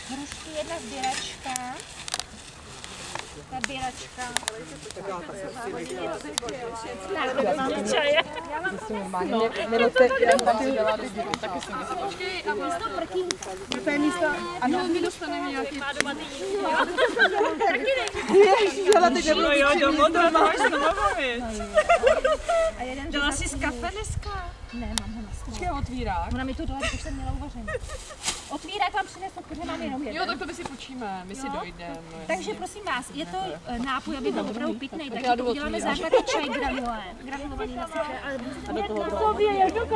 Hrušky, jedna sběračka. Ta běračka. Tak, mám ty čaje. Já vám to normálně. Počkej, a místo prkínka. To je místo, ano, my dostaneme nějaký. Ježišela, teď nebudu Dala jsi z kafe dneska? Ne, mám ho na stole. Počkej, otvírák. Ona mi to dala, když jsem měla uvařený. Otvírák vám přinesl, protože mám jenom jeden. Jo, tak to my si počíme, my si dojdeme. Takže prosím vás, je to nápoj, aby byl opravdu pitnej, takže to uděláme základní čaj granulovaný na suché, ale jak na tobě, jak do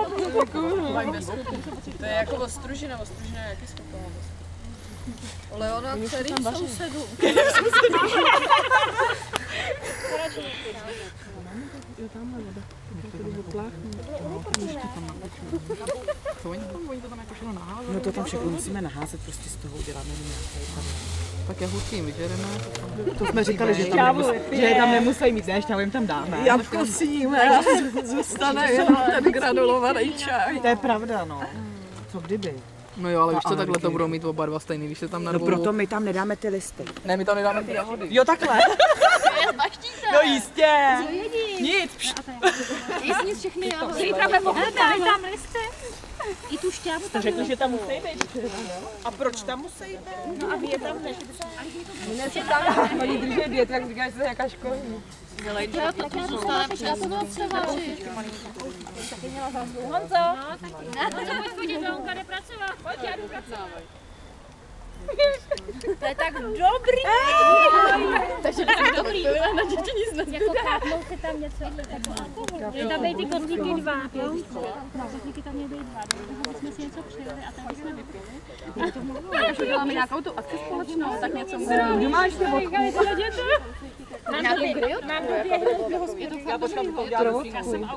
To je jako ostružina, jaký schopná. Leona celý sousedů. Jo, tamhle voda. No to tam všechno musíme naházet, prostě z toho uděláme nějaké tady. Tak jahůdky jim vyžereme. To jsme říkali, že tam nemusí mít, ne, šťávu jim tam dáme. Jabko síme, zůstane jenom ten granulovaný čaj. To je pravda, no. Co kdyby? No jo, ale víš co, takhle to budou mít oba dva stejný, když se tam No narvou. proto my tam nedáme ty listy. Ne, my tam nedáme ty jahody. Jo, takhle. No jistě. Nic. Jestli nic všechny jahody. Zítra ve mohli tam listy. I tu šťávu tam. Řekli, že tam musí být. A proč tam musí být? No a vy je tam než. Oni drží diet, tak říkáš, že to je nějaká školní. Tak já zůstávám, já to bylo převážit. Taky měla zásluhu. Honzo. No, taky. Pojď chodit, Honka jde pracovat. Pojď, já jdu pracovat. To je tak dobrý! Takže to je dobrý. Na děti nic nezbyde. Jako kápnou si tam něco, jako alkohol. Je tam být ty kotlíky dva. Kotlíky tam měly být dva. Toho bychom si něco přijeli a tady bychom vypili. Takže děláme nějakou tu akci společnou, tak něco můžeme. Kdo máš ty vodku? Mám to běhnout do hospody. Já jsem